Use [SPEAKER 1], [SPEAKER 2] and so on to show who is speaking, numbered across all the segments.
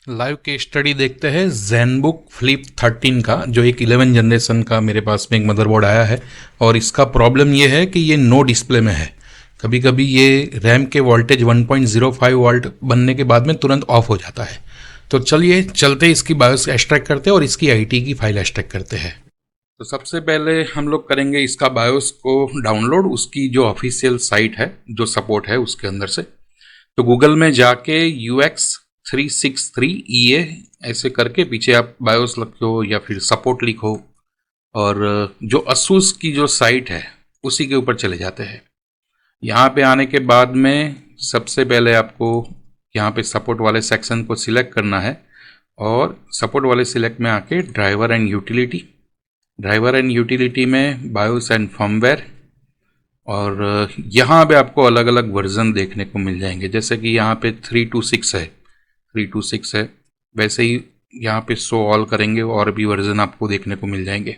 [SPEAKER 1] Live case study देखते हैं ZenBook flip 13 का, जो एक 11 जनरेशन का मेरे पास में एक मदरबोर्ड आया है। और इसका प्रॉब्लम ये है कि ये नो डिस्प्ले में है। कभी कभी ये रैम के वोल्टेज 1.05 वोल्ट बनने के बाद में तुरंत ऑफ हो जाता है। तो चलिए चलते इसकी बायोस एक्सट्रैक्ट करते हैं और इसकी आईटी की फाइल एक्सट्रैक्ट करते हैं। तो सबसे पहले हम लोग करेंगे इसका बायोस को डाउनलोड, उसकी जो ऑफिशियल साइट है जो सपोर्ट है उसके अंदर से। तो गूगल में जाके UX363 EA ऐसे करके पीछे आप बायोस लिखो या फिर सपोर्ट लिखो, और जो असूस की जो साइट है उसी के ऊपर चले जाते हैं। यहाँ पे आने के बाद में सबसे पहले आपको यहाँ पे सपोर्ट वाले सेक्शन को सिलेक्ट करना है, और सपोर्ट वाले सिलेक्ट में आके ड्राइवर एंड यूटिलिटी में बायोस एंड फर्मवेयर, और यहाँ पे आपको अलग अलग वर्जन देखने को मिल जाएंगे। जैसे कि यहाँ पे 326 है, वैसे ही यहाँ पे शो ऑल करेंगे और भी वर्जन आपको देखने को मिल जाएंगे।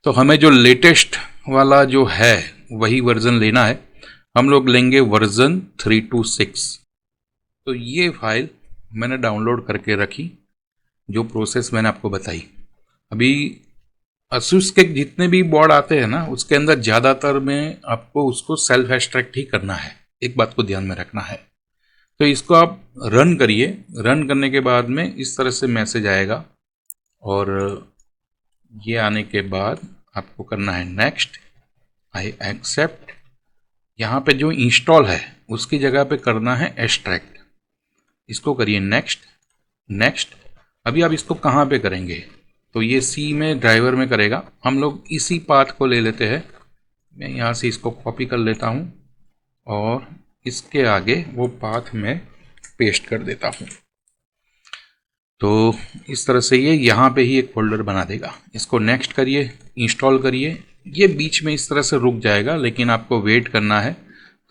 [SPEAKER 1] तो हमें जो लेटेस्ट वाला जो है वही वर्जन लेना है। हम लोग लेंगे वर्जन 326। तो ये फाइल मैंने डाउनलोड करके रखी, जो प्रोसेस मैंने आपको बताई। अभी असूस के जितने भी बोर्ड आते हैं ना, उसके अंदर ज़्यादातर में आपको उसको सेल्फ एक्सट्रैक्ट ही करना है। एक बात को ध्यान में रखना है। तो इसको आप रन करिए। रन करने के बाद में इस तरह से मैसेज आएगा, और ये आने के बाद आपको करना है नेक्स्ट, आई एक्सेप्ट। यहाँ पे जो इंस्टॉल है उसकी जगह पे करना है एक्सट्रैक्ट। इसको करिए नेक्स्ट। अभी आप इसको कहाँ पे करेंगे, तो ये सी में ड्राइवर में करेगा। हम लोग इसी पाथ को ले लेते हैं। मैं यहाँ से इसको कॉपी कर लेता हूँ और इसके आगे वो पाथ में पेस्ट कर देता हूँ। तो इस तरह से ये यहाँ पे ही एक फोल्डर बना देगा। इसको नेक्स्ट करिए, इंस्टॉल करिए। ये बीच में इस तरह से रुक जाएगा, लेकिन आपको वेट करना है।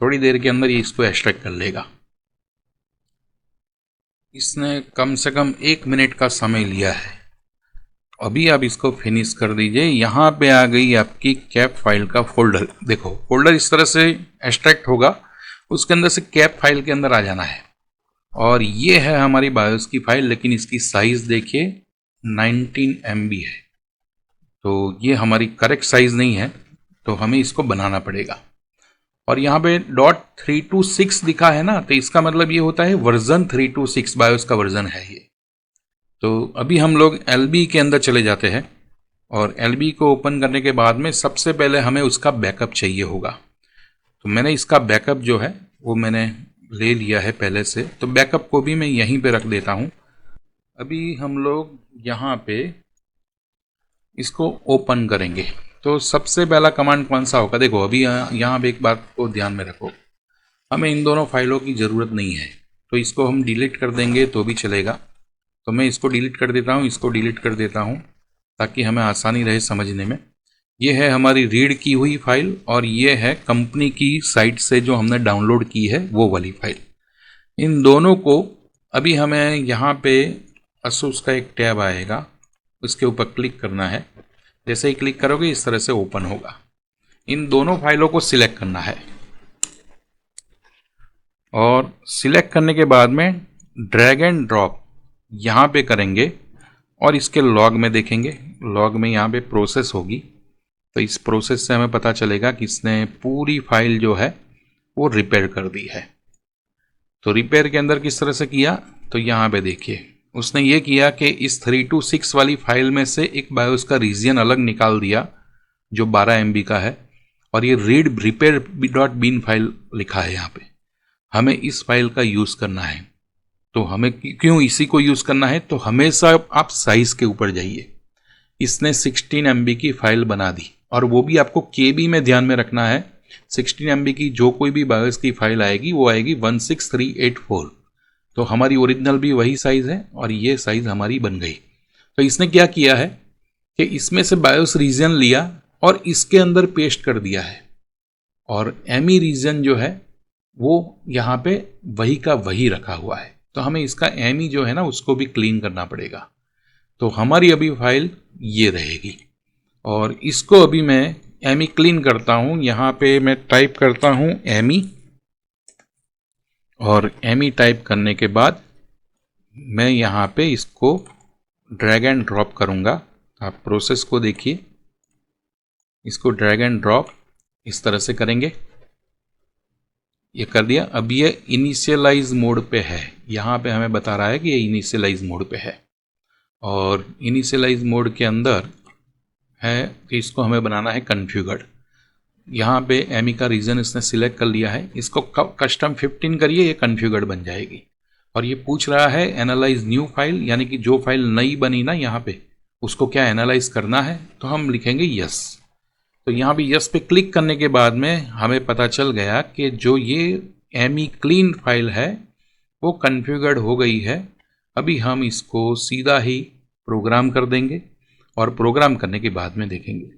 [SPEAKER 1] थोड़ी देर के अंदर ये इसको एक्सट्रैक्ट कर लेगा। इसने कम से कम 1 मिनट का समय लिया है। अभी आप इसको फिनिश कर दीजिए। यहाँ पे आ गई आपकी कैप फाइल का फोल्डर। देखो फोल्डर इस तरह से एक्सट्रैक्ट होगा, उसके अंदर से कैप फाइल के अंदर आ जाना है। और ये है हमारी बायोस की फाइल, लेकिन इसकी साइज देखिए 19 MB है। तो ये हमारी करेक्ट साइज नहीं है, तो हमें इसको बनाना पड़ेगा। और यहाँ पे .326 लिखा है ना, तो इसका मतलब ये होता है वर्जन 326 बायोस का वर्जन है ये। तो अभी हम लोग LB के अंदर चले जाते हैं, और LB को ओपन करने के बाद में सबसे पहले हमें उसका बैकअप चाहिए होगा। तो मैंने इसका बैकअप जो है वो मैंने ले लिया है पहले से, तो बैकअप को भी मैं यहीं पे रख देता हूँ। अभी हम लोग यहाँ पे इसको ओपन करेंगे। तो सबसे पहला कमांड कौन सा होगा, देखो अभी यहाँ पे एक बात को ध्यान में रखो, हमें इन दोनों फाइलों की ज़रूरत नहीं है। तो इसको हम डिलीट कर देंगे तो भी चलेगा। तो मैं इसको डिलीट कर देता हूँ, इसको डिलीट कर देता हूँ, ताकि हमें आसानी रहे समझने में। ये है हमारी रीड की हुई फाइल, और ये है कंपनी की साइट से जो हमने डाउनलोड की है वो वाली फाइल। इन दोनों को अभी हमें यहाँ पे असूस का एक टैब आएगा, उसके ऊपर क्लिक करना है। जैसे ही क्लिक करोगे इस तरह से ओपन होगा। इन दोनों फाइलों को सिलेक्ट करना है, और सिलेक्ट करने के बाद में ड्रैग एंड ड्रॉप यहाँ पे करेंगे, और इसके लॉग में देखेंगे। लॉग में यहाँ पे प्रोसेस होगी, तो इस प्रोसेस से हमें पता चलेगा कि इसने पूरी फाइल जो है वो रिपेयर कर दी है। तो रिपेयर के अंदर किस तरह से किया, तो यहाँ पे देखिए उसने ये किया कि इस 326 वाली फाइल में से एक बायोस का रीजन अलग निकाल दिया जो 12 MB का है, और ये रीड रिपेयर .bin फाइल लिखा है यहाँ पे। हमें इस फाइल का यूज़ करना है। तो हमें क्यों इसी को यूज़ करना है, तो हमेशा आप साइज़ के ऊपर जाइए। इसने 16 MB की फाइल बना दी, और वो भी आपको KB में ध्यान में रखना है। 16 MB की जो कोई भी बायोस की फाइल आएगी वो आएगी 16384। तो हमारी ओरिजिनल भी वही साइज़ है, और ये साइज़ हमारी बन गई। तो इसने क्या किया है कि इसमें से बायोस रीजन लिया और इसके अंदर पेस्ट कर दिया है, और ME रीजन जो है वो यहाँ पे वही का वही रखा हुआ है। तो हमें इसका ME जो है ना उसको भी क्लीन करना पड़ेगा। तो हमारी अभी फाइल ये रहेगी, और इसको अभी मैं ME क्लीन करता हूँ। यहाँ पे मैं टाइप करता हूँ ME, और ME टाइप करने के बाद मैं यहाँ पे इसको ड्रैग एंड ड्रॉप करूँगा। आप प्रोसेस को देखिए, इसको ड्रैग एंड ड्रॉप इस तरह से करेंगे। ये कर दिया। अब ये इनिशियलाइज मोड पे है, यहाँ पे हमें बता रहा है कि ये इनिशियलाइज मोड पे है, और इनिशियलाइज मोड के अंदर है कि इसको हमें बनाना है कन्फ्यूगर्ड। यहाँ पे एमी का रीजन इसने सिलेक्ट कर लिया है, इसको कस्टम 15 करिए, ये कन्फ्यूगर्ड बन जाएगी। और ये पूछ रहा है एनालाइज न्यू फाइल, यानी कि जो फाइल नई बनी ना यहाँ पे, उसको क्या एनालाइज करना है, तो हम लिखेंगे यस। तो यहाँ पे यस पे क्लिक करने के बाद में हमें पता चल गया कि जो ये एमी क्लीन फाइल है वो कन्फ्यूगर्ड हो गई है। अभी हम इसको सीधा ही प्रोग्राम कर देंगे, और प्रोग्राम करने के बाद में देखेंगे।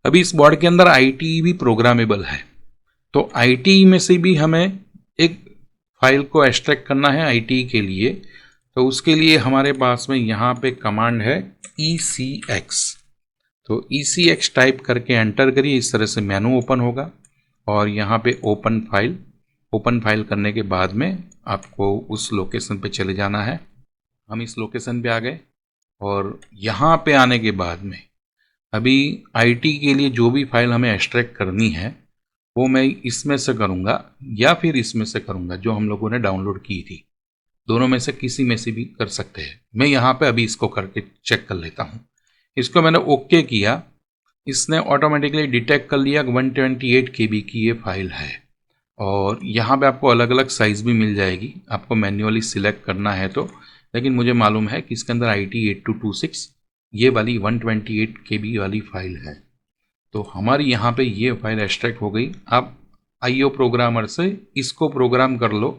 [SPEAKER 1] अभी इस बोर्ड के अंदर ITE भी प्रोग्रामेबल है, तो ITE में से भी हमें एक फाइल को एक्सट्रैक्ट करना है ITE के लिए। तो उसके लिए हमारे पास में यहाँ पे कमांड है ECX। तो ECX टाइप करके एंटर करिए, इस तरह से मेनू ओपन होगा, और यहाँ पे ओपन फाइल करने के बाद में आपको उस लोकेशन पे चले जाना है। हम इस लोकेशन पे आ गए, और यहाँ पे आने के बाद में अभी ITE के लिए जो भी फाइल हमें एक्सट्रैक्ट करनी है वो मैं इसमें से करूँगा या फिर इसमें से करूँगा, जो हम लोगों ने डाउनलोड की थी। दोनों में से किसी में से भी कर सकते हैं। मैं यहाँ पे अभी इसको करके चेक कर लेता हूँ। इसको मैंने ओके किया, इसने ऑटोमेटिकली डिटेक्ट कर लिया 128 KB की ये फाइल है। और यहाँ पे आपको अलग अलग साइज़ भी मिल जाएगी, आपको मैन्युअली सिलेक्ट करना है तो, लेकिन मुझे मालूम है कि इसके अंदर ITE 8226 ये वाली 128 KB वाली फाइल है। तो हमारी यहाँ पे ये फाइल एक्सट्रैक्ट हो गई। आप IO प्रोग्रामर से इसको प्रोग्राम कर लो,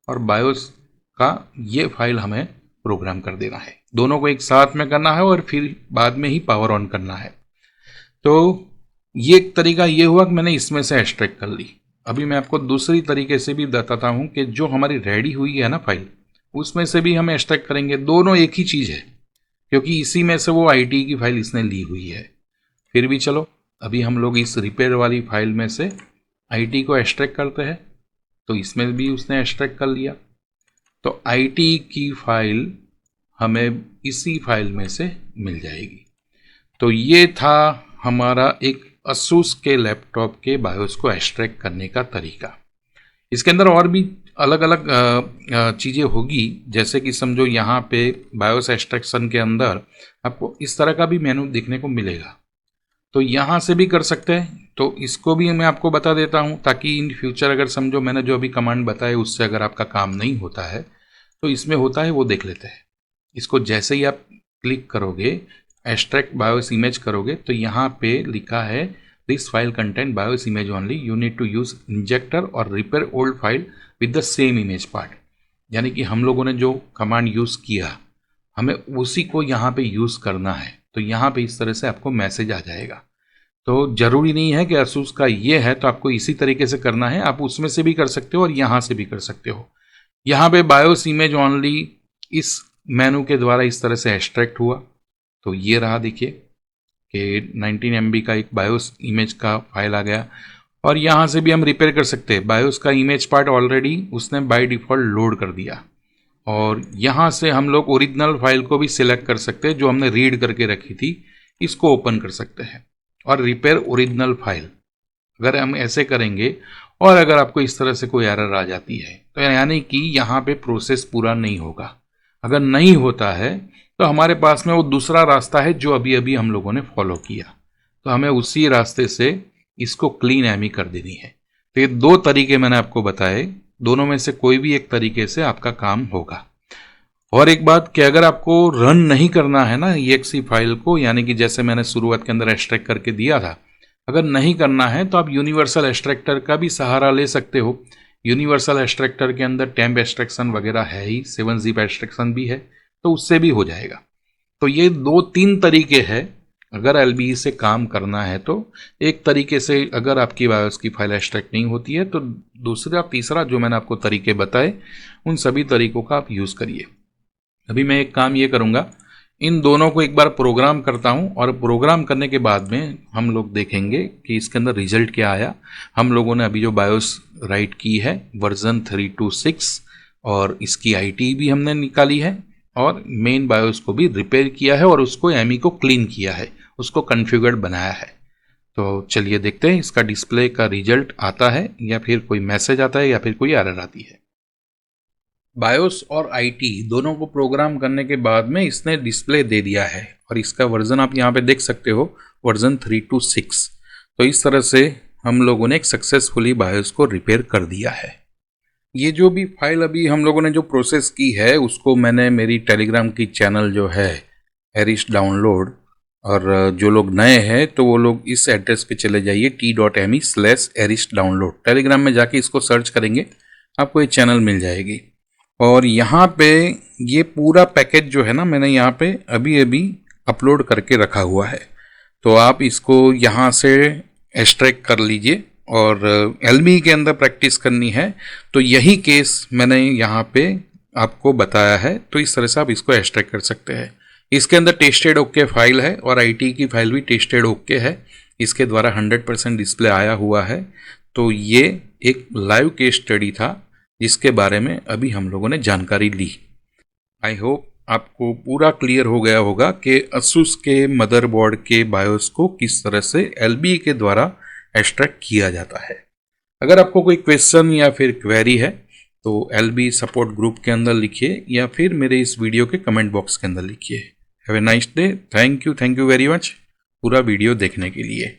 [SPEAKER 1] और बायोस का ये फाइल हमें प्रोग्राम कर देना है। दोनों को एक साथ में करना है और फिर बाद में ही पावर ऑन करना है। तो ये एक तरीका ये हुआ कि मैंने इसमें से एक्सट्रैक्ट कर ली। अभी मैं आपको दूसरी तरीके से भी बताता हूँ कि जो हमारी रेडी हुई है ना फाइल, उसमें से भी हम एक्सट्रैक्ट करेंगे। दोनों एक ही चीज़ है, क्योंकि इसी में से वो ITE की फाइल इसने ली हुई है। फिर भी चलो, अभी हम लोग इस रिपेयर वाली फाइल में से ITE को एक्सट्रैक्ट करते हैं। तो इसमें भी उसने एक्सट्रैक्ट कर लिया, तो ITE की फाइल हमें इसी फाइल में से मिल जाएगी। तो ये था हमारा एक ASUS के लैपटॉप के बायोस को एक्सट्रैक्ट करने का तरीका। इसके अंदर और भी अलग अलग चीज़ें होगी, जैसे कि समझो यहाँ पे बायोस एक्सट्रैक्शन के अंदर आपको इस तरह का भी मेनू देखने को मिलेगा, तो यहाँ से भी कर सकते हैं। तो इसको भी मैं आपको बता देता हूँ, ताकि इन फ्यूचर अगर समझो मैंने जो अभी कमांड बताए उससे अगर आपका काम नहीं होता है तो इसमें होता है वो देख लेते हैं। इसको जैसे ही आप क्लिक करोगे, एक्सट्रैक्ट बायोस इमेज करोगे, तो यहाँ पे लिखा है this file content BIOS image only, you need to use injector और repair old file with the same image part. यानी कि हम लोगों ने जो कमांड यूज़ किया हमें उसी को यहाँ पे यूज़ करना है। तो यहाँ पे इस तरह से आपको मैसेज आ जाएगा। तो ज़रूरी नहीं है कि ASUS का ये है तो आपको इसी तरीके से करना है, आप उसमें से भी कर सकते हो और यहाँ से भी कर सकते हो। यहाँ पे बायोस इमेज ओनली इस मेनू के द्वारा इस तरह से एक्सट्रैक्ट हुआ। तो ये रहा, देखिए कि 19 MB का एक बायोस इमेज का फाइल आ गया। और यहाँ से भी हम रिपेयर कर सकते हैं। बायोस का इमेज पार्ट ऑलरेडी उसने बाय डिफ़ॉल्ट लोड कर दिया, और यहाँ से हम लोग ओरिजिनल फाइल को भी सिलेक्ट कर सकते हैं जो हमने रीड करके रखी थी, इसको ओपन कर सकते हैं और रिपेयर ओरिजिनल फाइल अगर हम ऐसे करेंगे। और अगर आपको इस तरह से कोई एरर आ जाती है तो यानी कि यहाँ पे प्रोसेस पूरा नहीं होगा। अगर नहीं होता है तो हमारे पास में वो दूसरा रास्ता है जो अभी अभी हम लोगों ने फॉलो किया, तो हमें उसी रास्ते से इसको क्लीन एमी कर देनी है। तो ये दो तरीके मैंने आपको बताए, दोनों में से कोई भी एक तरीके से आपका काम होगा। और एक बात कि अगर आपको रन नहीं करना है ना EXE फाइल को, यानी कि जैसे मैंने शुरुआत के अंदर एक्सट्रैक्ट करके दिया था, अगर नहीं करना है तो आप यूनिवर्सल एक्सट्रैक्टर का भी सहारा ले सकते हो। यूनिवर्सल एक्सट्रैक्टर के अंदर टेम्प एक्सट्रैक्शन वगैरह है ही, 7-zip एक्सट्रैक्शन भी है, तो उससे भी हो जाएगा। तो ये 2-3 तरीके हैं अगर LBE से काम करना है तो। एक तरीके से अगर आपकी बायोस की फाइल एक्सट्रैक्ट नहीं होती है तो दूसरा तीसरा जो मैंने आपको तरीके बताए उन सभी तरीकों का आप यूज़ करिए। अभी मैं एक काम ये करूँगा, इन दोनों को एक बार प्रोग्राम करता हूँ, और प्रोग्राम करने के बाद में हम लोग देखेंगे कि इसके अंदर रिजल्ट क्या आया। हम लोगों ने अभी जो बायोस राइट की है वर्जन 326, और इसकी आईटी भी हमने निकाली है और मेन बायोस को भी रिपेयर किया है और उसको एमई को क्लीन किया है, उसको कॉन्फ़िगर्ड बनाया है। तो चलिए देखते हैं इसका डिस्प्ले का रिजल्ट आता है या फिर कोई मैसेज आता है या फिर कोई एरर आती है। बायोस और आईटी दोनों को प्रोग्राम करने के बाद में इसने डिस्प्ले दे दिया है और इसका वर्जन आप यहाँ पे देख सकते हो, वर्जन 326। तो इस तरह से हम लोगों ने एक सक्सेसफुली बायोस को रिपेयर कर दिया है। ये जो भी फाइल अभी हम लोगों ने जो प्रोसेस की है उसको मैंने मेरी टेलीग्राम की चैनल जो है एरिस्ट डाउनलोड, और जो लोग नए हैं तो वो लोग इस एड्रेस पे चले जाइए t.me/arist डाउनलोड। टेलीग्राम में जाके इसको सर्च करेंगे आपको ये चैनल मिल जाएगी। और यहाँ पे ये पूरा पैकेज जो है ना मैंने यहाँ पे अभी अभी अपलोड करके रखा हुआ है, तो आप इसको यहाँ से एक्सट्रैक्ट कर लीजिए। और एलबी के अंदर प्रैक्टिस करनी है तो यही केस मैंने यहाँ पे आपको बताया है, तो इस तरह से आप इसको एक्सट्रैक्ट कर सकते हैं। इसके अंदर टेस्टेड ओके फाइल है और आईटी की फाइल भी टेस्टेड ओके है, इसके द्वारा 100% डिस्प्ले आया हुआ है। तो ये एक लाइव केस स्टडी था जिसके बारे में अभी हम लोगों ने जानकारी ली। आई होप आपको पूरा क्लियर हो गया होगा कि असूस के मदरबोर्ड के बायोस को किस तरह से एलबी के द्वारा एक्सट्रैक्ट किया जाता है। अगर आपको कोई क्वेश्चन या फिर क्वेरी है तो एलबी सपोर्ट ग्रुप के अंदर लिखिए या फिर मेरे इस वीडियो के कमेंट बॉक्स के अंदर लिखिए। Have a nice day. Thank you very much पूरा वीडियो देखने के लिए।